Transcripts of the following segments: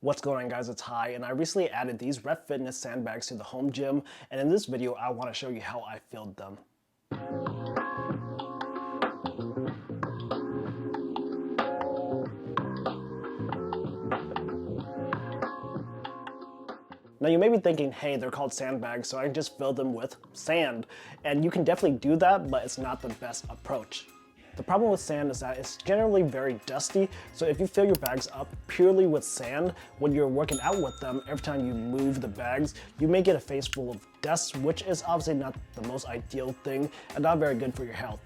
What's going on, guys? It's Hi, and I recently added these Rep Fitness sandbags to the home gym, and in this video I want to show you how I filled them. Now you may be thinking, hey, they're called sandbags, so I can just fill them with sand. And you can definitely do that, but it's not the best approach. The problem with sand is that it's generally very dusty, so if you fill your bags up purely with sand, when you're working out with them, every time you move the bags, you may get a face full of dust, which is obviously not the most ideal thing and not very good for your health.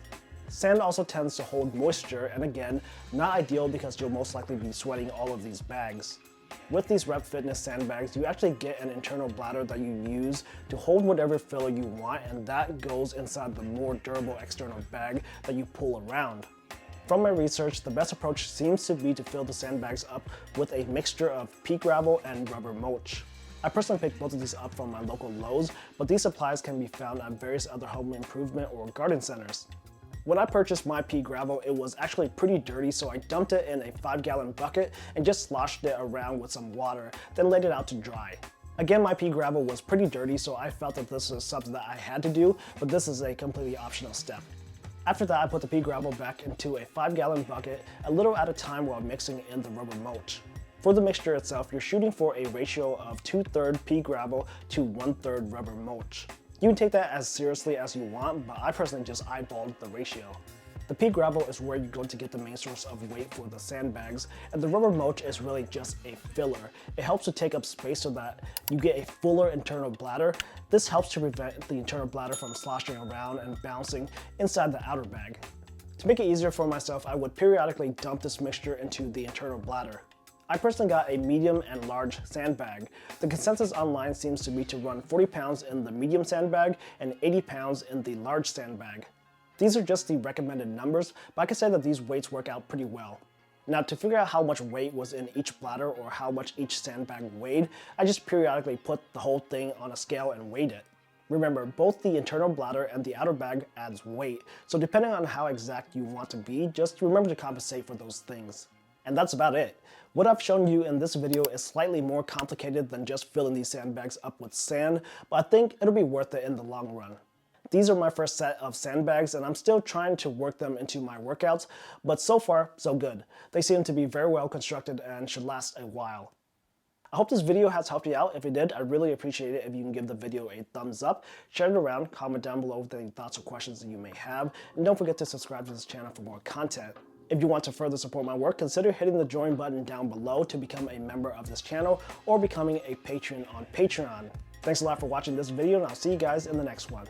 Sand also tends to hold moisture, and again, not ideal because you'll most likely be sweating all of these bags. With these Rep Fitness sandbags, you actually get an internal bladder that you use to hold whatever filler you want, and that goes inside the more durable external bag that you pull around. From my research, the best approach seems to be to fill the sandbags up with a mixture of pea gravel and rubber mulch. I personally picked both of these up from my local Lowe's, but these supplies can be found at various other home improvement or garden centers. When I purchased my pea gravel, it was actually pretty dirty, so I dumped it in a 5-gallon bucket and just sloshed it around with some water, then let it out to dry. Again, my pea gravel was pretty dirty, so I felt that this was something that I had to do, but this is a completely optional step. After that, I put the pea gravel back into a 5-gallon bucket, a little at a time while mixing in the rubber mulch. For the mixture itself, you're shooting for a ratio of 2/3 pea gravel to 1/3 rubber mulch. You can take that as seriously as you want, but I personally just eyeballed the ratio. The pea gravel is where you're going to get the main source of weight for the sandbags, and the rubber mulch is really just a filler. It helps to take up space so that you get a fuller internal bladder. This helps to prevent the internal bladder from sloshing around and bouncing inside the outer bag. To make it easier for myself, I would periodically dump this mixture into the internal bladder. I personally got a medium and large sandbag. The consensus online seems to be to run 40 pounds in the medium sandbag and 80 pounds in the large sandbag. These are just the recommended numbers, but I can say that these weights work out pretty well. Now, to figure out how much weight was in each bladder or how much each sandbag weighed, I just periodically put the whole thing on a scale and weighed it. Remember, both the internal bladder and the outer bag adds weight, so depending on how exact you want to be, just remember to compensate for those things. And that's about it. What I've shown you in this video is slightly more complicated than just filling these sandbags up with sand, but I think it'll be worth it in the long run. These are my first set of sandbags, and I'm still trying to work them into my workouts, but so far, so good. They seem to be very well constructed and should last a while. I hope this video has helped you out. If it did, I'd really appreciate it if you can give the video a thumbs up, share it around, comment down below with any thoughts or questions that you may have, and don't forget to subscribe to this channel for more content. If you want to further support my work, consider hitting the join button down below to become a member of this channel or becoming a patron on Patreon. Thanks a lot for watching this video, and I'll see you guys in the next one.